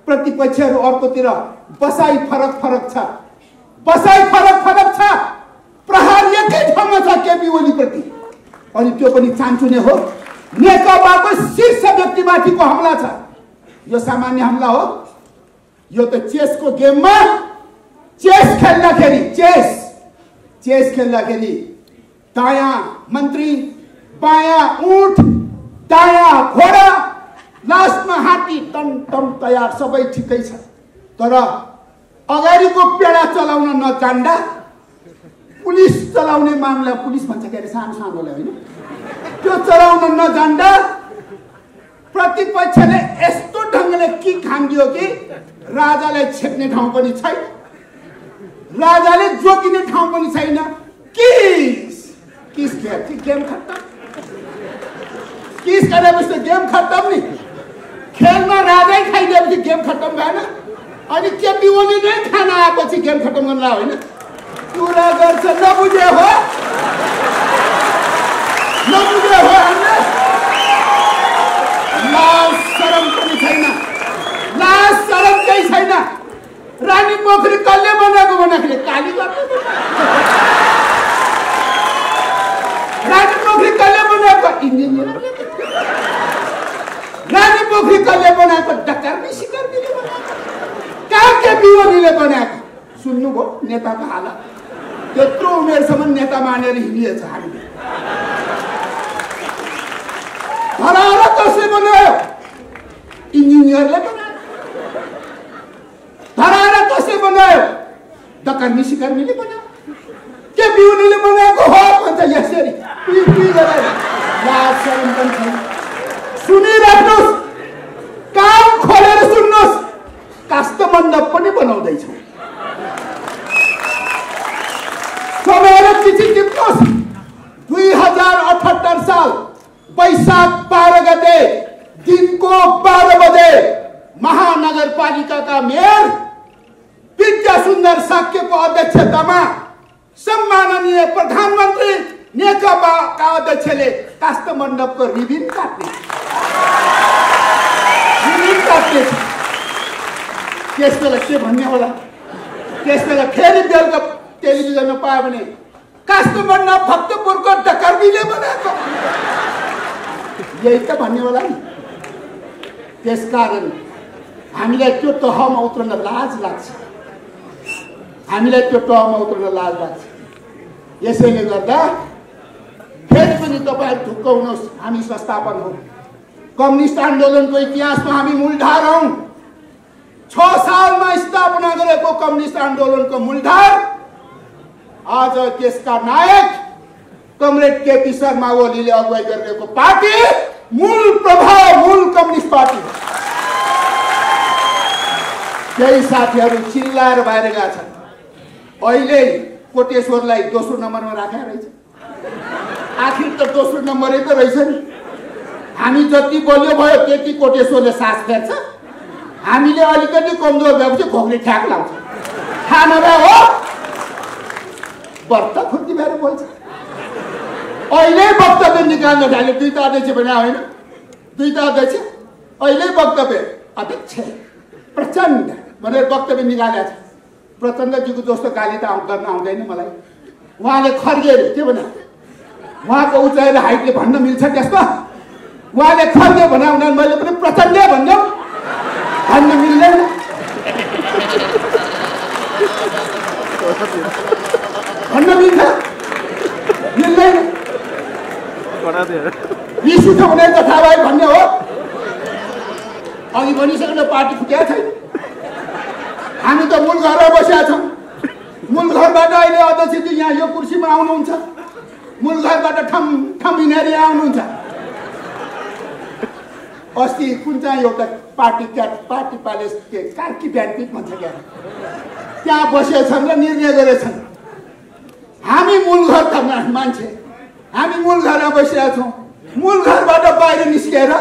प्रतिपक्षहरू अर्कोतिर, बसाई फरक छ, प्रहार एकै ठाउँमा छ केपी ओली प्रति। अनि त्यो पनि चान्चुने हो, नेकपाको शीर्ष व्यक्तिमाथिको हमला छ। यो सामान्य हमला हो, यो त चेसको गेममा चेस खेल्दाखेरि दायाँ मन्त्री, बायाँ ऊँट, दायाँ घोडा, लास्टमा हात्ती, टम तयार, सबै ठिकै छ। तर अगाडिको पेडा चलाउन नजान्दा, पुलिस चलाउने मामला, पुलिस भन्छ के अरे सानोलाई होइन, त्यो चलाउन नजान्दा प्रतिपक्षले यस्तो ढङ्गले किक हान्दियो कि राजालाई छेक्ने ठाउँ पनि छैन, राजाले जोगिने ठाउँ पनि छैन। किस गेम खत्तम, किस गरेपछि गेम खत्तम नि। खेलमा राजै खाइदिएपछि गेम खत्तम भएन। अनि केपी ओली नै खाना आएपछि गेम खत्तम गर्न होइन, कुरा गर्छ। नबुझे हो हामीले। लाज शरम पनि छैन, लाज शरम केही छैन। रानी पोखरी कसले बनाएको भन्दाखेरि काली गर्ने। रानी पोखरी कसले बनाएको? इन्जिनियर। रानी पोखरी कसले बनाएको? डकर्मी सिकर्मीले बनाएको। कहाँ केपी ओलीले बनाएको? सुन्नुभयो नेताको हालत। त्यत्रो उमेरसम्म नेता मानेर हिँडिएछ हामीले। धराहरा कसले बनायो? इन्जिनियरले बनायो। धराहरा कसले बनायो? डकर्मी सिकर्मीले बनायो। केपी ओलीले बनाएको हो भन्छ यसरी। लाज शरम पनि छैन। सुनिराख्नुहोस्, कान खोलेर सुन्नुहोस्, काष्ठ मण्डप पनि बनाउँदैछौँ। सबैले चिठी टिप्नुहोस्। 2078 साल वैशाख 12 गते दिनको 12 बजे महानगरपालिकाका मेयर विद्या सुन्दर साक्यको अध्यक्षतामा सम्माननीय प्रधानमन्त्री नेकपाका अध्यक्षले काष्ठ मण्डपको रिबिन काट्ने त्यस बेला के भन्ने होला? त्यस बेला फेरि बेलुका टेलिभिजनमा पायो भने काष्ठ मण्डप भक्तपुरको डकर्मीले बनाएको, यही त भन्ने होला नि। त्यसकारण हामीलाई त्यो तहमा उत्रन लाज लाग्छ, हामीलाई त्यो तहमा उत्रन लाज लाग्छ। यसैले गर्दा फेरि पनि तपाईहरु ढुक्क हुनुहोस्, हामी संस्थापन हौं। कम्युनिस्ट आन्दोलनको इतिहासमा हामी मूलधार हौं। 6 सालमा स्थापना गरेको कम्युनिस्ट आन्दोलनको मूलधार आज त्यसका नायक कमरेड केपी शर्मा ओलीले अगुवाई गरिरहेको पार्टी मूल प्रभाव, मूल कम्युनिस्ट पार्टी। केही साथीहरू चिल्लाएर बाहिर गएका छन्। अहिले कोटेश्वरलाई दोस्रो नम्बरमा राखेर रहेछ। आखिर त दोस्रो नम्बरै त रहेछ नि। हामी जति बलियो भयो त्यति कोटेश्वरले सास फेर्छ। हामीले अलिकति कमजोर भएपछि खोक्ने ठ्याक लाउँछ। थाहा नभए हो व्रत खुर्ती भएर बोल्छ। अहिले वक्तव्य निकाल्न थाल्यो। दुईटा अध्यक्ष भने होइन, दुईटा अध्यक्ष अहिले वक्तव्य अध्यक्ष प्रचण्ड भनेर वक्तव्य निकालेको छ। प्रचण्डजीको जस्तो गाली त गर्न आउँदैन मलाई। उहाँले खर्गे के भने उहाँको उचाइ र हाइटले भन्न मिल्छ त्यस्तो? उहाँले खर्गे भने हुँदा मैले पनि प्रचण्डै भन्नु भन्न मिल्दैन। भन्न मिल्छ मिल्दैन? रिस उठ्यो भने जथा भाइ भन्ने हो। अघि भनिसकेर पार्टी फुटेको छैन। हामी त मूल घरमा बसेका छौँ। मूल घरबाट अहिले अध्यक्षजी यहाँ यो कुर्सीमा आउनुहुन्छ। मूल घरबाट ठम ठम हिँडेर आउनुहुन्छ। अस्ति कुन चाहिँ एउटा पार्टी प्यालेस के कार्की ब्यान्टिक भन्छ क्या, त्यहाँ बसेछन् र निर्णय गरेछन्। हामी मूल घरका मान्छे, हामी मूल घरमा बसिरहेका छौँ। मूल घरबाट बाहिर निस्केर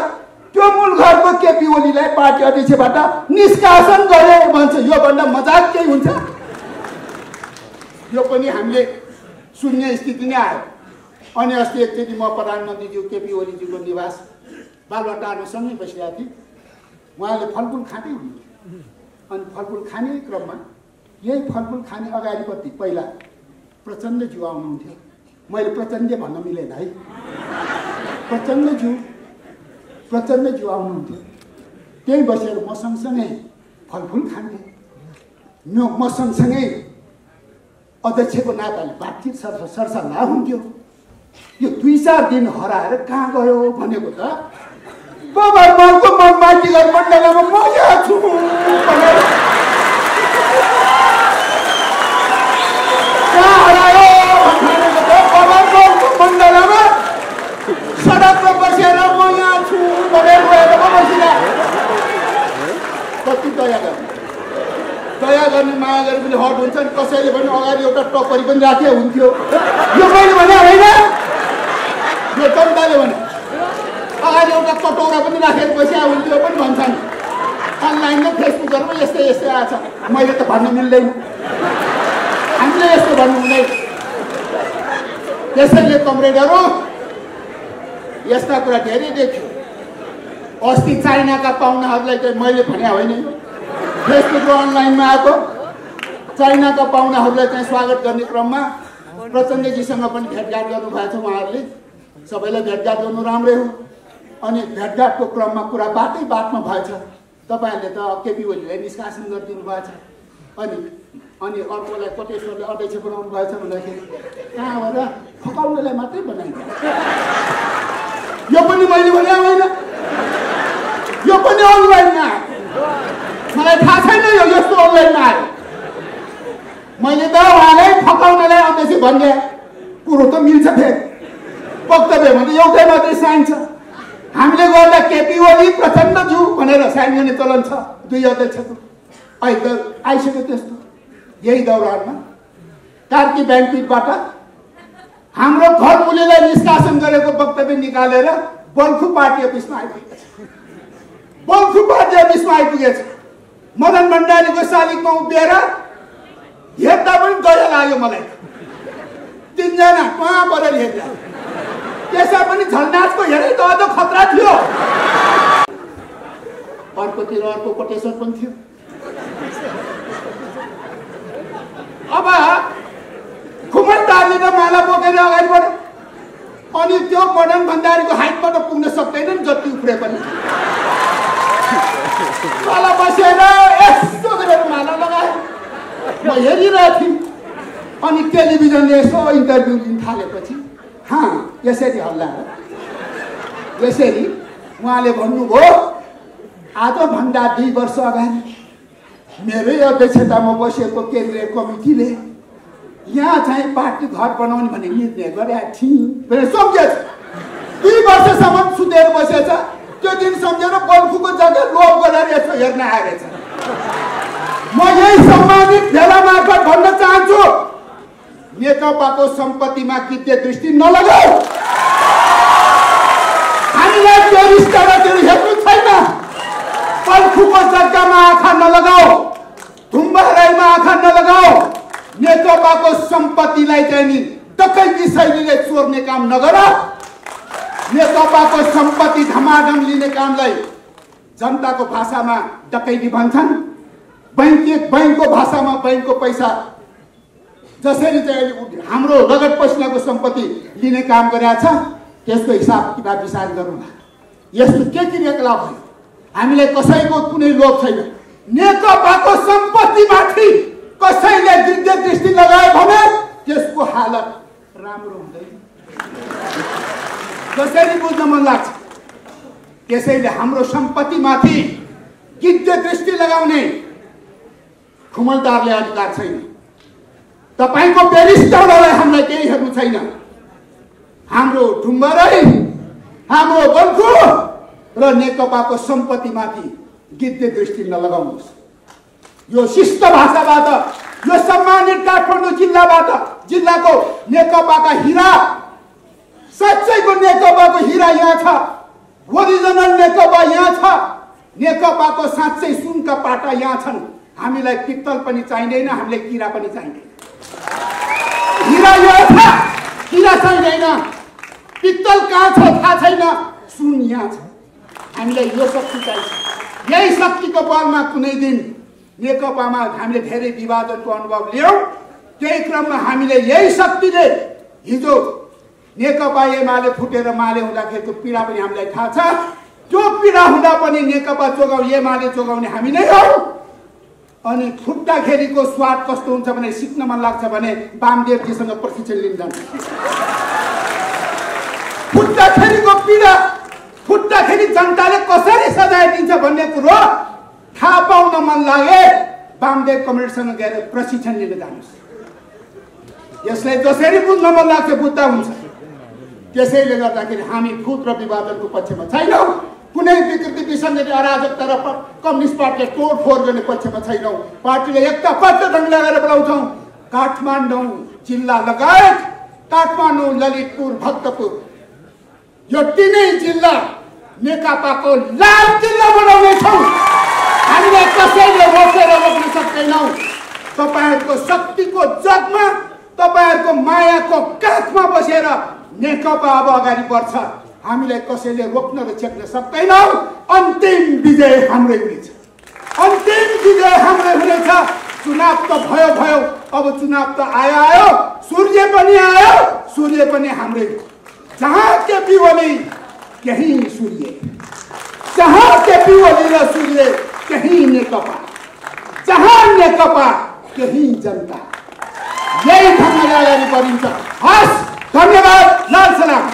त्यो मूल घरको केपी ओलीलाई पार्टी अध्यक्षबाट निष्कासन गरे भन्छ। योभन्दा मजाक केही हुन्छ? यो पनि हामीले सुन्ने स्थिति नै आयो। अनि अस्ति एकचोटि म प्रधानमन्त्रीज्यू केपी ओलीजीको निवास बालुवाटारमा सँगै बसिरहेको थिएँ। उहाँले फलफुल खाँदै हुनुहुन्थ्यो। अनि फलफुल खाने क्रममा यही फलफुल खाने अगाडिपट्टि पहिला प्रचण्डज्यू आउनुहुन्थ्यो। मैले प्रचण्ड भन्न मिलेन है, प्रचण्डज्यू आउनुहुन्थ्यो। त्यही बसेर म सँगसँगै फलफुल खान्थे। म सँगसँगै अध्यक्षको नाताले बातचित सरसल्लाह हुन्थ्यो। यो 2-4 दिन हराएर कहाँ गयो भनेको त गभर्नरको मनमाइतीगर मण्डलमा म यहाँ छु भनेर कहाँ हरायो भनेको त गभर्नरको मण्डलमा सडकमा बसेर म यहाँ छु भनेर गएर बसिरहेको। कति दया गर्ने माया गरे पनि हट हुन्छ नि। कसैले पनि अगाडि एउटा टपरी पनि राखे हुन्थ्यो। यो मैले भने होइन, यो जनताले भने अगाडि एउटा कटौरा पनि राखेर बसिया हुन्थ्यो पनि भन्छन्। अनलाइनमा फेसबुकहरूमा यस्तै यस्तै आएछ। मैले त भन्न मिल्दैन, हामीले यस्तो भन्नु हुँदैन। त्यसैले कमरेडहरू यस्ता कुरा धेरै देख्यो। अस्ति चाइनाका पाहुनाहरूलाई चाहिँ मैले भने होइन, फेसबुक र अनलाइनमा आएको चाइनाका पाहुनाहरूलाई चाहिँ स्वागत गर्ने क्रममा प्रचण्डजीसँग पनि भेटघाट गर्नुभएको छ। उहाँहरूले सबैलाई भेटघाट गर्नु राम्रै हो। अनि भेटघाटको क्रममा कुरा बातमा भएछ। तपाईँहरूले त केपी ओलीलाई निष्कासन गरिदिनु भएको छ। अनि अर्कोलाई कोटेश्वरले अध्यक्ष बनाउनु भएछ भन्दाखेरि कहाँबाट फकाउनलाई मात्रै बनाइन्छ। यो पनि मैले भने होइन, यो पनि अनलाइनमा मलाई थाहा छैन यो यस्तो अनलाइनमा आयो। मैले त उहाँलाई फकाउनलाई अध्यक्ष भन्ने कुरो त मिल्छ फेरि। वक्तव्य भने एउटै मात्रै साइन छ। हामीले गर्दा केपी ओली प्रचण्डज्यू भनेर साइन गर्ने चलन छ 2 अध्यक्षको। अहिले त आइसक्यो त्यस्तो। यही दौरानमा कार्की ब्याङ्कबाट हाम्रो घरमुलीलाई निष्कासन गरेको वक्तव्य निकालेर बल्खु पार्टी अफिसमा आइपुगेछ। बल्खु पार्टी अफिसमा आइपुगेछ। मदन भण्डारीको शालिगमा उभिएर हेर्दा पनि दया लाग्यो मलाई। 3 जना कहाँ परेर हेर्दा त्यसै पनि झलनाथको हेरै त अझ खतरा थियो। अर्कोतिर अर्को कोटेश्वर पनि थियो। अब खुमलदारले त माला बोकेर अगाडि बढ्यो। अनि त्यो मदन भण्डारीको हाइटमा त पुग्न सक्दैन नि जति उफ्रे पनि। माला बसेर यस्तो गरेर माला लगायो। म हेरिरहेको थिएँ। अनि टेलिभिजनले यसो इन्टरभ्यू लिन थालेपछि यसरी हल्ला यसरी उहाँले भन्नुभयो आजभन्दा 2 वर्ष अगाडि मेरै अध्यक्षतामा बसेको केन्द्रीय कमिटीले यहाँ चाहिँ पार्टी घर बनाउने भन्ने निर्णय गरेका थियौँ भनेर सम्झेछ। 2 वर्षसम्म सुतेर बसेछ। त्यो दिन सम्झेर बल्खुको जग्गा लोभ गरेर यसो हेर्न आएछ। म यही सम्मानित भेला मार्फत भन्न चाहन्छु नेकपाको सम्पत्तिमा गिद्धे दृष्टि नलगाऊ। हामीलाई बेरिस्टरहरू हेर्नु छैन। बल्खुको जग्गामा आँखा नलगाऊ। धुम्बाराईमा आँखा नलगाऊ। नेकपाको सम्पत्तिलाई चाहिँ नि डकैती शैलीले चोर्ने काम नगर। नेकपाको सम्पत्ति धमाधम लिने कामलाई जनताको भाषामा डकैती भन्छन्। बैंकको भाषामा बैंकको पैसा जसरी चाहिँ हाम्रो रगत पसिनाको सम्पत्ति लिने काम गरेछ त्यसको हिसाब किताब विचार गरौँला। यस्तो के क्रियाकलाप भयो? हामीलाई कसैको कुनै लोभ छैन। नेकपाको सम्पत्तिमाथि कसैले गिद्धे दृष्टि लगायो भने त्यसको हालत राम्रो हुँदैन। कसैले बुझ्न मन लाग्छ। त्यसैले हाम्रो सम्पत्तिमाथि गिद्धे दृष्टि लगाउने खुमलदारले अधिकार छैन। तपाईको बेरिस्टरलाई हामीलाई केही हेर्नु छैन। हाम्रो ढुम्बराई, हाम्रो बल्खु र नेकपाको सम्पत्तिमाथि गिद्धे दृष्टि नलगाउनुहोस्। यो शिष्ट भाषाबाट, यो सम्मानित काठमाडौँ जिल्लाको नेकपाका हिरा, साँच्चैको नेकपाको हिरा यहाँ छ। ओरिजिनल नेकपा यहाँ छ। नेकपाको साँच्चै सुनका पाटा यहाँ छन्। हामीलाई पित्तल पनि चाहिँदैन, हामीलाई किरा पनि चाहिँदैन। हिरा यहाँ छ, किरा चाहिँदैन। पित्तल कहाँ छ थाहा छैन, सुन यहाँ छ। हामीलाई यो शक्ति चाहिन्छ। यही शक्तिको बलमा कुनै दिन नेकपामा हामीले धेरै विभाजनको अनुभव लियौँ। त्यही क्रममा हामीले यही शक्तिले हिजो नेकपा एमाले फुटेर माले हुँदाखेरिको पीडा पनि हामीलाई थाहा छ। त्यो पीडा हुँदा पनि नेकपा एमाले जोगाउने हामी नै हौ। अनि फुट्दाखेरिको स्वाद कस्तो हुन्छ भने सिक्न मन लाग्छ भने वामदेवजीसँग प्रशिक्षण लिन जान्छ। फुट्दाखेरिको पीडा, फुट्दाखेरि जनताले कसरी सजाय दिन्छ भन्ने कुरो थाहा पाउन मन लागे वामदेव कमरेडसँग गएर प्रशिक्षण लिन जानुहोस्। यसलाई जसरी बुझ्न मन लाग्छ बुझ्दा हुन्छ। त्यसैले गर्दाखेरि हामी फुट र विभाजनको पक्षमा छैनौँ। कुनै विकृति विसङ्गति अराजकता र कम्युनिस्ट पार्टीले तोडफोड गर्ने पक्षमा छैनौँ। पार्टीले एकताबद्ध ढङ्गले अगाडि बढाउँछौँ। काठमाडौँ जिल्ला लगायत काठमाडौँ, ललितपुर, भक्तपुर यो 3 जिल्ला नेकपाको लाल जिल्ला बनाउनेछौँ। हामीले कसैले रोक्न सक्दैनौँ। तपाईँहरूको शक्तिको जगमा, तपाईँहरूको मायाको काखमा बसेर नेकपा अब अगाडि बढ्छ। हामीलाई कसैले रोक्न र छेक्न सक्दैनौँ। अन्तिम विजय हाम्रै हुनेछ। अन्तिम विजय हाम्रै हुनेछ। चुनाव त भयो, अब चुनाव त आयो, सूर्य पनि आयो, सूर्य पनि हाम्रै। जहाँ केपी ओली त्यही सूर्य, जहाँ केपी ओली र सूर्य त्यही नेकपा, जहाँ नेकपा त्यही जनता। यही ढङ्गले अगाडि बढिन्छ। हस्, धन्यवाद। लाल सलाम।